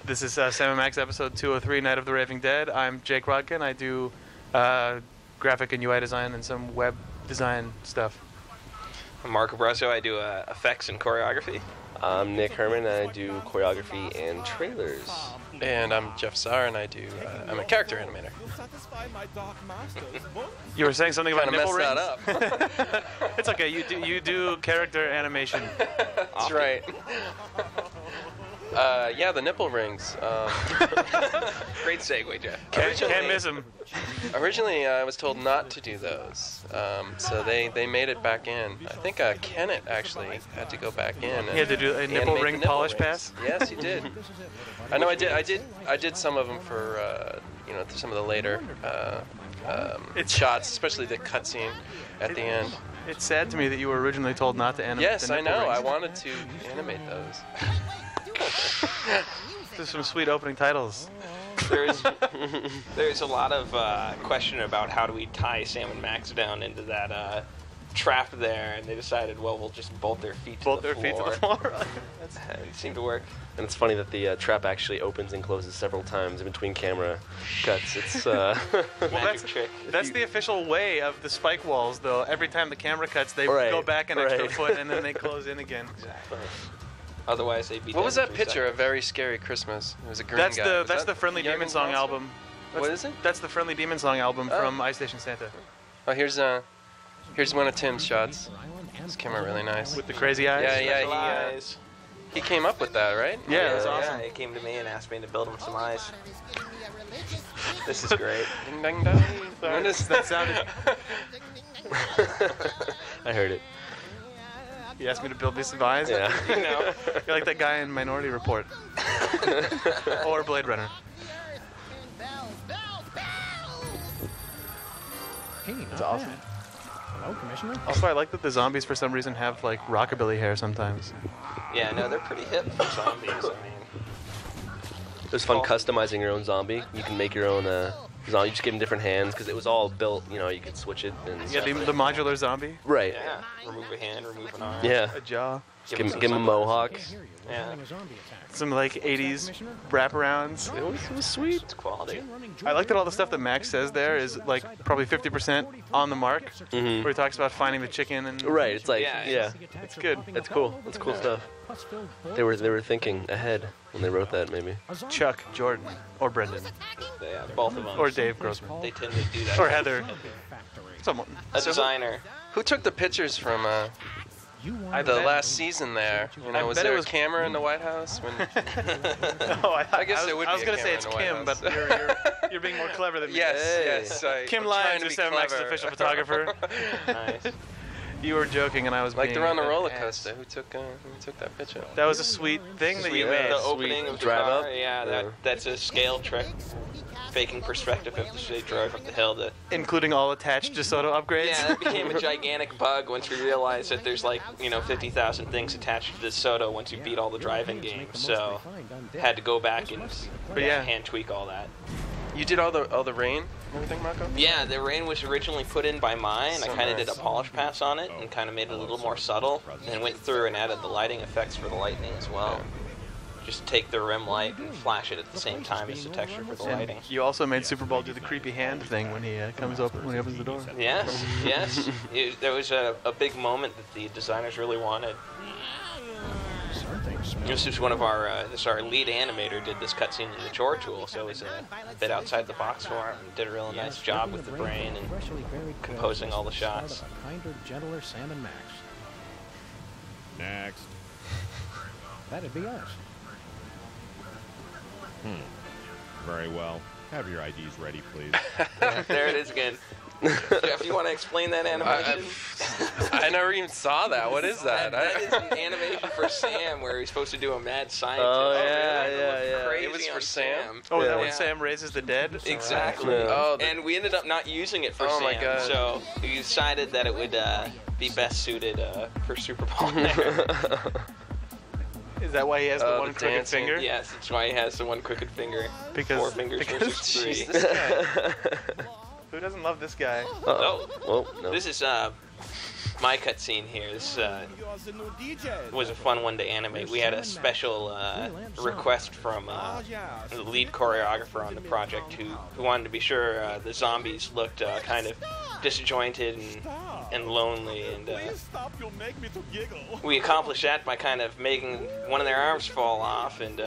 This is Sam & Max episode 203, Night of the Raving Dead. I'm Jake Rodkin. I do graphic and UI design and some web design stuff. I'm Marco Brasso. I do effects and choreography. I'm Nick Herman, and I do choreography and trailers. And I'm Jeff Saar, and I'm a character animator. You were saying something about nipple rings? That up. It's okay. You do character animation. That's right. Yeah, the nipple rings. Great segue, Jeff. Can't miss them. Originally, I was told not to do those, so they made it back in. I think Kenneth actually had to go back in. He had to do a nipple ring polish pass. Yes, he did. I know. I did some of them for some of the later shots, especially the cutscene at the end. It's sad to me that you were originally told not to animate. Yes, the I know. rings. I wanted to animate those. There's some sweet opening titles. There's a lot of question about how do we tie Sam and Max down into that trap there, and they decided, well, we'll just bolt their feet to the floor. It seemed to work. And it's funny that the trap actually opens and closes several times in between camera cuts. It's Magic trick. That's the official way of the spike walls, though. Every time the camera cuts, they go back an extra foot, and then they close in again. Exactly. Otherwise, they'd be. What was dead in that 3 picture? seconds. A Very Scary Christmas. It was a green That's guy. the Friendly Demon Song album. What is it? That's the Friendly Demon Song album from Ice Station Santa. Oh, here's one of Tim's shots. This came out really nice. With the crazy eyes? Special Yeah. eyes. He came up with that, right? Yeah, it was awesome. Yeah, he came to me and asked me to build him some eyes. This is great. Ding dang dang. What is that sounded? I heard it. You asked me to build me some eyes? Yeah. You know. You're like that guy in Minority Report. Or Blade Runner. Hey, That's awesome. Hello, Commissioner. Also, I like that the zombies, for some reason, have, like, rockabilly hair sometimes. Yeah, no, they're pretty hip for zombies. I mean, It was fun customizing your own zombie. You can make your own zombie. You just give them different hands because it was all built. You know, you could switch it. And Yeah, the modular zombie. Right. yeah. Remove a hand, remove an arm. Yeah. A jaw. Give him a mohawk. Yeah. Some, like, 80s wraparounds. It was sweet. It's quality. I like that all the stuff that Max says there is, like, probably 50% on the mark. Mhm. Where he talks about finding the chicken and... Right. It's like Yeah. It's good. That's cool. That's cool stuff. They were thinking ahead when they wrote that, maybe. Chuck, Jordan, or Brendan, Yeah, both of them. or Dave Grossman, They tend to do that. or Heather. Someone. A designer. Who took the pictures from the last season there? You know, was bet it there was- a camera in the White House? When Oh, I guess it would be I was a gonna say camera it's in the White Kim, House. but you're being more clever than me. yes. Kim I'm trying Lyons to is be 7 Max's clever. official photographer. Nice. You were joking, and I was Like being they're on the an roller ass. coaster. Who took that picture? That was a sweet thing that you made. The opening of the drive car, up. yeah, that's a scale trick. Faking perspective of the drive up the hill. Including all attached DeSoto upgrades. Yeah, that became a gigantic bug once we realized that there's 50,000 things attached to this Soto once you beat all the drive-in games. So had to go back and hand tweak all that. You did all the rain and everything, Marco? Yeah, the rain was originally put in by mine. So I kind of nice. did a polish pass on it and kind of made it a little more subtle, and went through and added the lighting effects for the lightning as well. Just take the rim light and flash it at the same time as the texture for the lighting. You also made Super Bowl do the creepy hand thing when he when he opens the door. Yes. There was a big moment that the designers really wanted. This is one of our lead animator did this cutscene in the chore tool, so it was a bit outside the box for him. Did a really nice job with the brain and composing all the shots. Kinder, gentler Sam and Max. Next. That'd be us. Very well. Have your IDs ready, please. There it is again. Jeff, you want to explain that animation? I never even saw that. What is that? That is an animation for Sam where he's supposed to do a mad scientist. Oh, really? yeah, That yeah, looked yeah. crazy It was for on Sam? Oh, is that Yeah. when Sam raises the dead? Exactly. Yeah. Oh, And we ended up not using it for Oh, Sam, my God. so we decided that it would be best suited for Super Bowl there. Is that why he has the Oh, one the crooked dancing. finger? Yes, that's why he has the one crooked finger. Because 4 fingers versus 3. Jeez, this guy. Who doesn't love this guy? Oh, Well, no. this is my cutscene here. This was a fun one to animate. We had a special request from the lead choreographer on the project who wanted to be sure the zombies looked kind of disjointed and lonely, and we accomplished that by kind of making one of their arms fall off and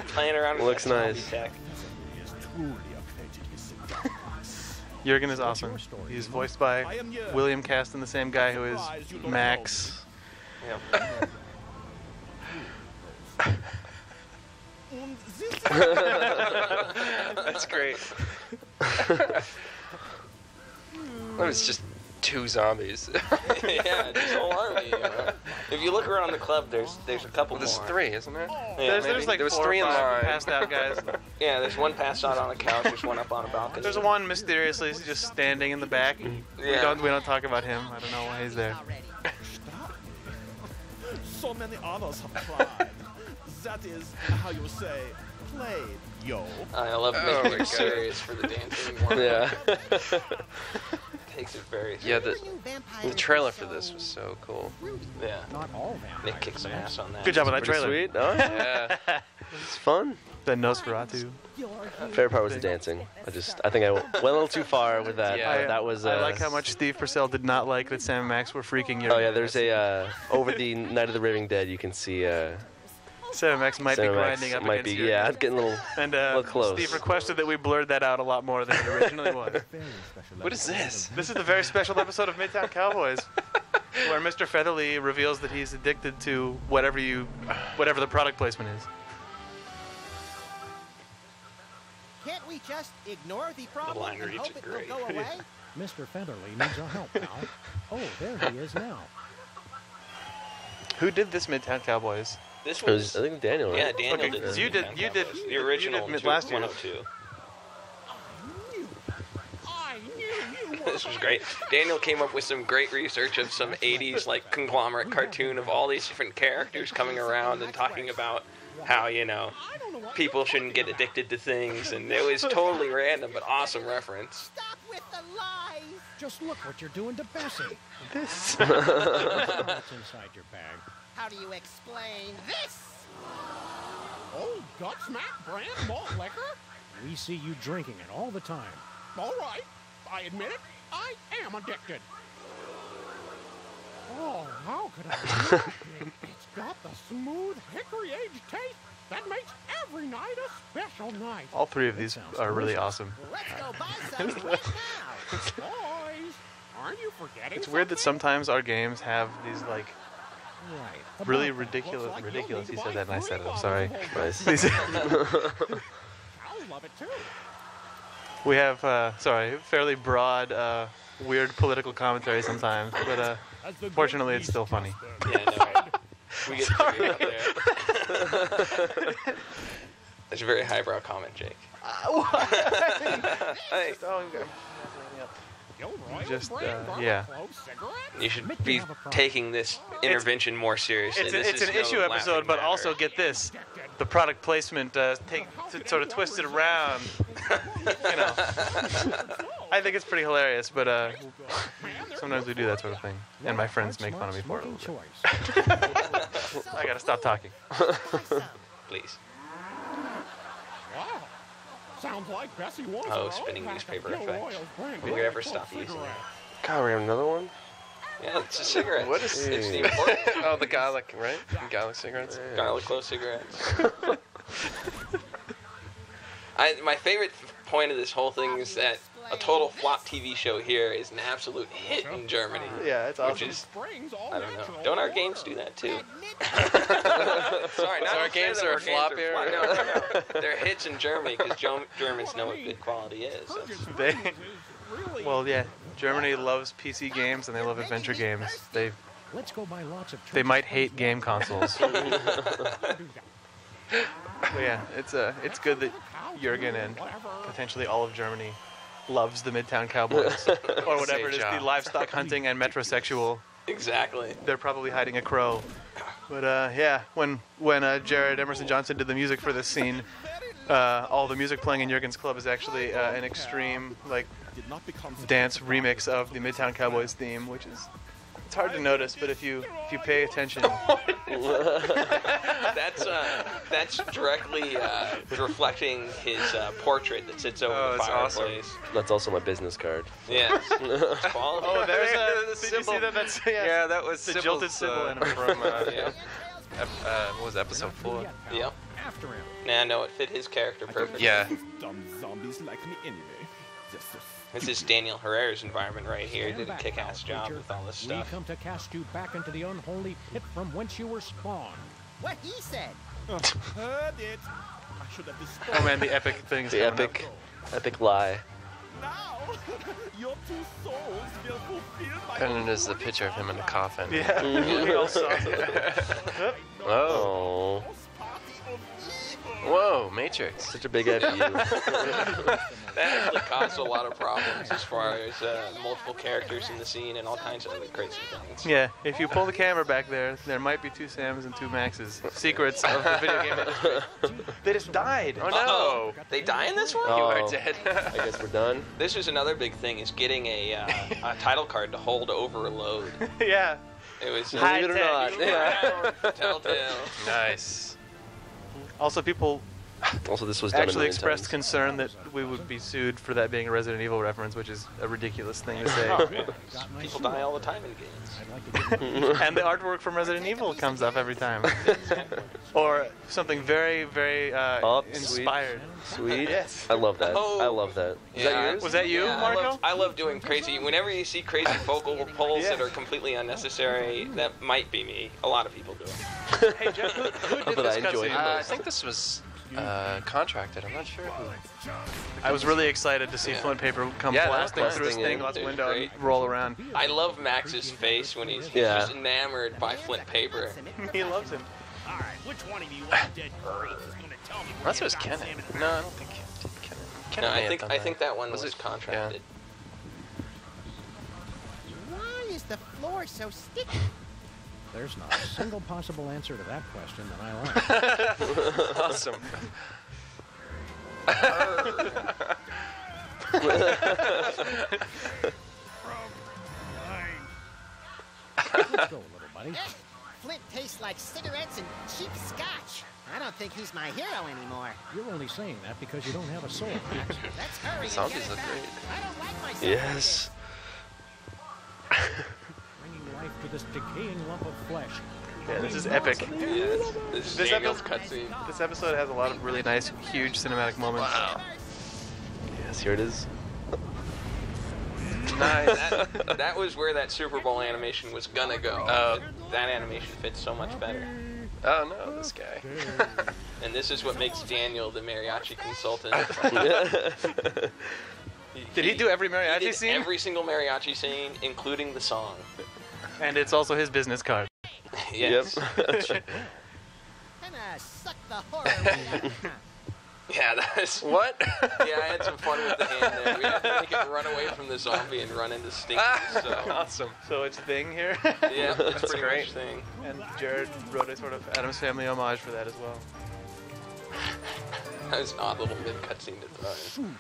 playing around with Looks that zombie nice. tech. Jurgen is awesome. He's voiced by William Caston, the same guy who is Max. Yep. That's great. That was just 2 zombies. Yeah, just a whole army. You know? If you look around the club, there's a couple There's more. 3, isn't there? Yeah, There's like There was 4 3 or in 5 line. passed out guys. Yeah, there's one passed out on a couch. There's one up on a balcony. There's one mysteriously just standing in the back. Yeah. We don't talk about him. I don't know why he's there. So many others have tried. That is how you say, played, yo. I love Oh making my it God. serious for the dancing one. Yeah. Takes it very Yeah, serious. the trailer for this was so cool. Yeah. Not all vampires. Nick kicked some ass on that. Good job on that Pretty trailer. sweet. Oh, Yeah. it's fun. The Nosferatu. Favorite part was the dancing. I think I went a little too far with that. Yeah. That was. I like how much Steve Purcell did not like that Sam and Max were freaking Jurgen. Oh yeah, there's a over the Night of the Raving Dead. You can see. Sam and Max might be Cinemax grinding up might against be. Jurgen. Yeah, getting a little. And little close. Steve requested that we blurred that out a lot more than it originally was. What is this? This is the very special episode of Midtown Cowboys, where Mr. Featherly reveals that he's addicted to whatever the product placement is. Can't we just ignore the problem line and reads hope it it will great. go away? Mr. Featherly needs our help now. Oh, there he is now. Who did this Midtown Cowboys? This It was, was. I think Daniel. Right? Yeah, Daniel Okay, did. 'cause the you did- Midtown you did- Cowboys. The you original did two- last year. 102. I knew you were This was great. Daniel came up with some great research of some 80s like conglomerate cartoon of all these different characters coming around and talking about how, people shouldn't get addicted to things, and it was totally random but awesome reference. Stop with the lies! Just look what you're doing to Bessie. This. What's inside your bag? How do you explain this? old Gutsmack brand malt liquor? We see you drinking it all the time. All right, I admit it, I am addicted. Oh, how could I? It's got the smooth hickory-aged taste that makes every night a special night. All 3 of these are really awesome. Let's go buy some right now. Boys, aren't you forgetting It's weird that something? sometimes our games have these like Right. really About that. ridiculous. Looks like Ridiculous. you'll He need to said that, and I buy said it. 3 I'm sorry. bottles of Nice. These- Cows love it too. We have fairly broad, weird political commentary sometimes, but As the fortunately, good it's still yeast funny. does Yeah, I know. We get to figure out there. That's a very highbrow comment, Jake. Hey, Gilroy Just, brand yeah. Garlic Clove cigarettes? you should Mickey be have a problem. taking this intervention more seriously. It's This an is issue no episode, laughing but matter. also get this: the product placement sort of twisted around. I think it's pretty hilarious, but sometimes we do that sort of thing, and my friends make fun of me for it a little bit. I gotta stop talking. Please. Wow. Sounds like Bessie wants Oh, her own spinning pack of newspaper Gilroy's effect. brand Will we Garlic ever Clove stop using cigarettes. God, we have another one. Yeah, it's a cigarette. What is- it's the important Oh, the garlic, right? Garlic cigarettes. garlic clove cigarettes. My favorite point of this whole thing is that a total flop TV show here is an absolute hit in Germany. Yeah, it's Which awesome. is, Springs all I don't know. natural. Don't our games do that too? Sorry, not So our to say games that are our flop games here? flop. No. They're hits in Germany because Germans know what good quality is. That's- They, Really? well, yeah, Germany loves PC games and they love adventure games. They Let's go buy lots of. they might hate game consoles. But yeah, it's good that Jurgen and potentially all of Germany loves the Midtown Cowboys or whatever it is, the job. livestock hunting and metrosexual. Exactly. They're probably hiding a crow. But yeah, when Jared Emerson Johnson did the music for this scene, all the music playing in Jurgen's club is actually an extreme like dance remix of the Midtown Cowboys theme, which is it's hard to notice, but if you pay attention, that's directly reflecting his portrait that sits over the that's fireplace. That's also my business card. Yes. oh, there's The did you see that? That's Yeah, that was the Sybil's, jilted Sybil anime. from Yeah. what was it, episode 4? Yep. After him. Nah, no, it fit his character perfectly. Yeah. Dumb zombies like me anyway. This is Daniel Herrera's environment right here. He did a kick-ass job with all this We stuff. come to cast you back into the unholy pit from whence you were spawned. What he said. Heard it. I should have Oh man, the epic things. The coming epic lie. now. Your two souls will fulfill my And then there's the picture of him in the coffin. up. Yeah, we all saw it. Oh, Whoa, Matrix. such a big F you. That actually caused a lot of problems as far as multiple characters in the scene and all kinds of other crazy things. Yeah, if you pull the camera back there might be 2 Sams and 2 Maxes. Secrets of the video game industry. They just died. Oh no. They die in this one? Oh. You are dead. I guess we're done. This is another big thing, is getting a title card to hold over a load. Yeah. It was Believe it or not. Yeah. Telltale. Nice. Also, people Also, this was done actually a million expressed times. concern that we would be sued for that being a Resident Evil reference, which is a ridiculous thing to say. Oh, yeah. Got my People suit. die all the time in games. I'd like to give And the artwork from Resident Evil comes up every time. Or something very, very Oh, sweet. inspired. Sweet. Yes. I love that. Oh. I love that. Is that yours? Was that you, Yeah, Marco? I love doing crazy. Whenever you see crazy vocal pulls Yeah. that are completely unnecessary, that might be me. A lot of people do it. Hey, Jeff, who did But I this enjoy cutscene? it. I think this was contracted. I'm not sure who. I was really excited to see Yeah. Flint Paper come Yeah, that blasting was through his blasting thing in. out the It was window and great. roll around. I love Max's face when he's Yeah. just enamored by Flint Paper. He loves him. All right, which one of you undead freaks is gonna tell me? Unless it was Kenneth. No, I don't think Kenneth. No, may have done I think that one Was was it- contracted. Why is the floor so sticky? There's not a single possible answer to that question that I like. Awesome. Let's go, little buddy. Eh, Flint tastes like cigarettes and cheap scotch. I don't think he's my hero anymore. You're only saying that because you don't have a soul, Max. Let's hurry and Zombies get it look back. great. I don't like myself. Yes. Bringing life to this decaying lump of flesh. Yeah, this is epic. Yes. This is This Daniel's episode- cutscene. This episode has a lot of really nice, huge cinematic moments. Wow. Yes, here it is. Nice. That was where that Super Bowl animation was gonna go. Oh. That animation fits so much better. Oh no, this guy. And this is what makes Daniel the mariachi consultant. Did he do every He mariachi did scene? every single mariachi scene, including the song. And it's also his business card. Yes. Yep. Kinda suck the horror. Yeah, that's. What? Yeah, I had some fun with the hand there. We had to make it run away from the zombie and run into Stinky. So Awesome. So it's Thing here. yeah, it's That's pretty great. much thing. And Jared wrote a sort of Addams Family homage for that as well. That was an odd little mid cutscene to throw in.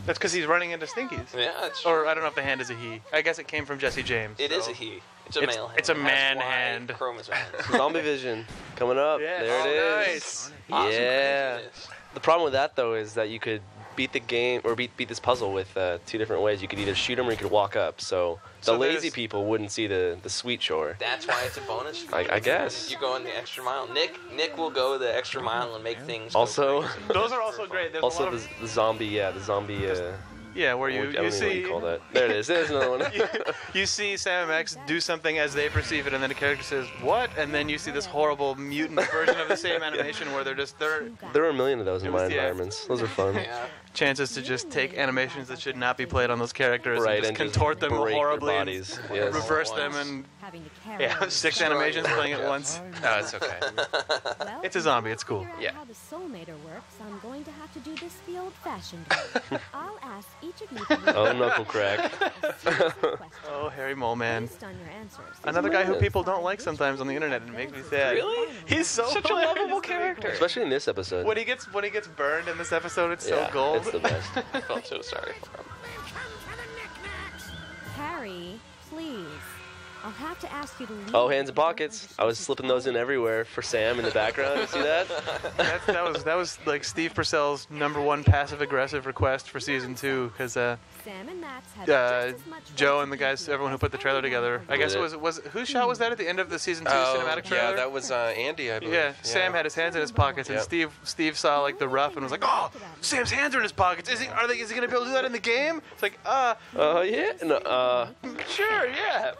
That's because he's running into Stinkies. Yeah, it's Or I don't know if the hand is a he. I guess it came from Jesse James. It so. is a he. It's a It's- male hand. it's a It has man Y hand. Chromosomes. Zombie Vision coming up. Yes. There Oh, it is. nice. Awesome Yeah. craziness. The problem with that though is that you could beat the game or beat this puzzle with 2 different ways. You could either shoot them or you could walk up. So the So lazy there's- people wouldn't see the sweet shore. That's why it's a bonus. I guess. You go in the extra mile. Nick will go the extra mile and make things. go Also, crazy. Those are also great. There's a also lot of, the zombie. Yeah, the zombie. yeah, where I you don't know what see you call that. There it is. There's another one. you see Sam X do something as they perceive it, and then the character says "what?" and then you see this horrible mutant version of the same animation where they're There were a million of those in It my was- yeah. environments. Those are fun. Yeah. chances to just take animations that should not be played on those characters Right, and just and just contort them break their horribly, and bodies. Yes. reverse All at them, once. and Having to carry yeah, 6 animations playing at once. No, it's okay. Well, It's a zombie, it's cool. To figure Yeah. out how the soul meter works, I'm going to have to do this the old-fashioned way. I'll ask each of you to Oh, knuckle crack. a series of questions. Oh, Harry Mole Man. Based on your answers. Another guy who man. people don't like sometimes on the internet, and it makes me sad. Really? He's so Such a hilarious. lovable character. Especially in this episode. When he gets burned in this episode, it's Yeah, so gold. it's the best. I felt so sorry for him. Sorry, please. I'll have to ask you to leave. Oh, hands in pockets. I was slipping those in everywhere for Sam in the background. You see that? That was like Steve Purcell's #1 passive-aggressive request for season 2, because Sam and Max had just as much Joe fun and the guys, everyone who put the trailer together. I guess it was whose shot was that at the end of the season 2 cinematic trailer? Yeah, that was Andy, I believe. Yeah, Sam had his hands in his pockets, and Steve saw like the rough and was like, "Oh, Sam's hands are in his pockets. Is he gonna be able to do that in the game?" It's like, yeah, no, sure, yeah,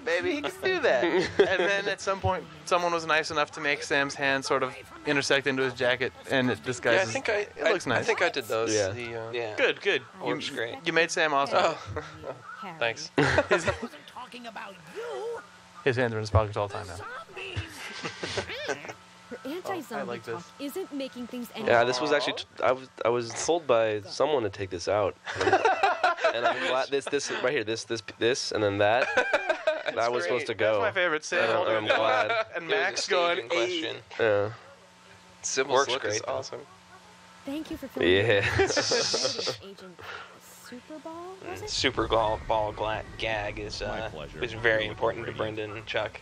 maybe he can do that. And then at some point, someone was nice enough to make Sam's hand sort of intersect into his jacket, and it disguises. Yeah, it looks nice. I think I did those. Yeah. Yeah. Good. Works great. You made Sam awesome. Oh, thanks. His, Talking about you. his hands are in his pockets all the time now. Her anti-zombie I like this. talk isn't making things any Yeah, this was actually. I was told by someone to take this out, and I'm glad this right here, this, and then that. That was supposed to go. That's my favorite. Sam I'm holding it glad. and It was a Max going, staging question. Yeah. Sybil's Works look great, is though. awesome. Thank you for filming. Yeah. Agent Superball, was it? Super ball gag is was very important to Brendan and Chuck.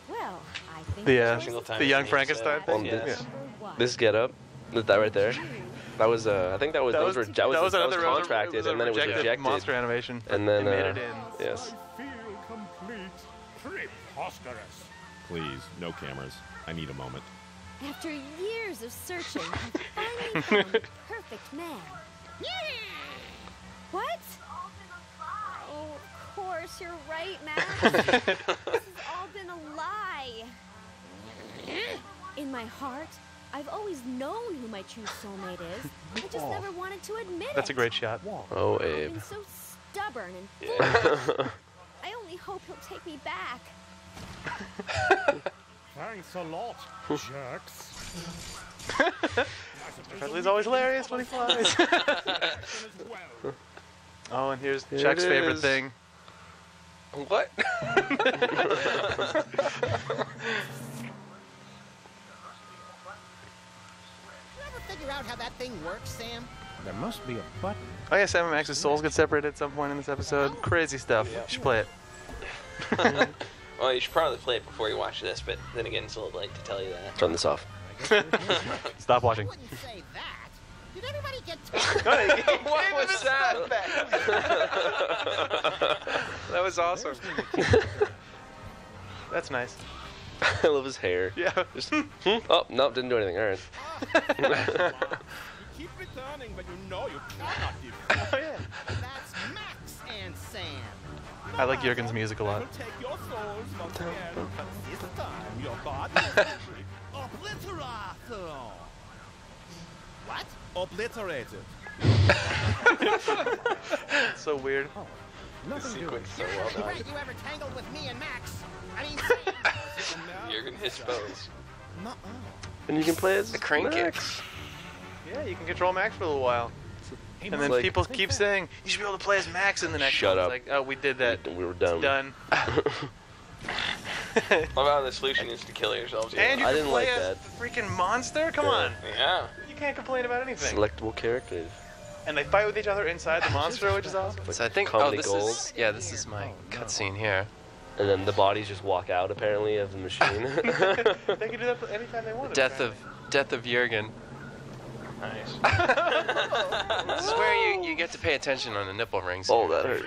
Well, I think The, Single time the young he Frankenstein said- thing. Well, Yeah. This get up, that right there. That was I think that was That was another contracted, and then it was rejected. monster animation. And then they made it in. yes. Feel complete. Preposterous. Please, no cameras. I need a moment. After years of searching, I finally found the perfect man. What? Oh, of course, you're right, Max. This has all been a lie. In my heart, I've always known who my true soulmate is. I just never wanted to admit That's a it. great shot. Oh, I've Abe. been so stubborn and foolish. I only hope he'll take me back. Thanks a lot, jerks. Bradley's always hilarious when he flies. Oh, and here's Here Chuck's it favorite is. thing. What? You ever figure out how that thing works, Sam? There must be a button. Oh yeah, Sam and Max's souls get separated at some point in this episode. Crazy stuff. You should play it. Well, you should probably play it before you watch this, but then again, it's a little late to tell you that. Turn this off. Stop I watching. wouldn't say that. Did everybody get What was that? That was awesome. That's nice. I love his hair. Yeah. Just, oh, no, didn't do anything. All right. Keep returning, but you know you cannot give. Oh yeah. That's Max and Sam. I like Jurgen's music a lot. Will take your souls once again, but this time your body will be obliterated. What? Obliterated. It's so weird. Nothing doing. So well done. Weren't you ever tangled with me and Max? I mean, Sam. You're gonna expose. And you can play as The crane kick. Max. Yeah, you can control Max for a little while. And then like- people keep saying, you should be able to play as Max in the next Shut one. up. It's like, oh, we did that. We were It's done. done. Well, the solution is to kill yourselves. And you I can didn't play like as that. the freaking monster? Come Yeah. on. Yeah. You can't complain about anything. Selectable characters. And they fight with each other inside the monster, which is awesome. So I think, Comedy this gold. is, this is my cutscene here. And then the bodies just walk out apparently of the machine. They can do that anytime they want. Death of Jurgen. Nice. This is where you get to pay attention on the nipple rings. Oh, that hurt.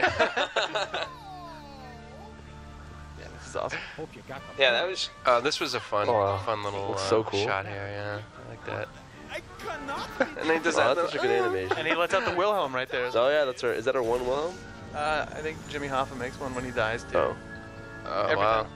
Yeah, this is awesome. Hope you got the Yeah, that was. This was a fun wow. little Looks so cool. shot here. Yeah, I like that. I cannot. And then he does Oh, that. that's such a good animation. And he lets out the Wilhelm right there. Oh yeah, that's right. Is that our one Wilhelm? I think Jimmy Hoffa makes one when he dies, too. Oh. Oh Every wow. time.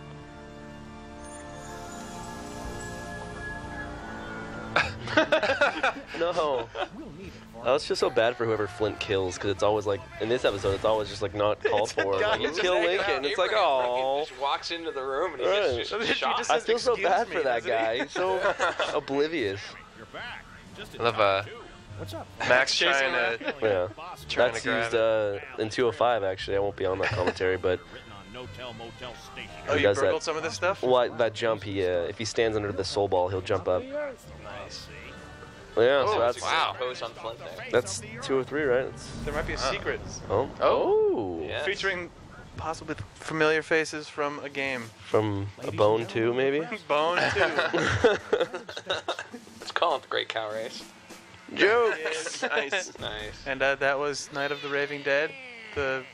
No. We'll need it for That was just so bad for whoever Flint kills, because it's always like, in this episode, it's always just like not called It's a for. guy Like, you just kill hanging Lincoln, out. it's like, Abraham oh. just walks into the room and he Right. gets He just just shot. says, I feel so "Excuse bad me," for that doesn't he? guy. He's so oblivious. You're back. Just in I love time, too. What's up? Max Chasing trying around. to Yeah. trying That's to grab used it. in 205, actually. I won't be on that commentary, but Written on no-tell motel station. Oh, He you does that. burgled some of this stuff? what that jump, if he stands under the soul ball, he'll jump up. Nice. Yeah, so Oh, that's Wow. Pose on Flint there. that's 203, right? That's, There might be a secret oh. Oh. Yes. featuring possibly familiar faces from a game. From a Bone 2, maybe? Bone 2. Let's call it the Great Cow Race. Jokes! Nice. Nice. And that was Night of the Raving Dead, the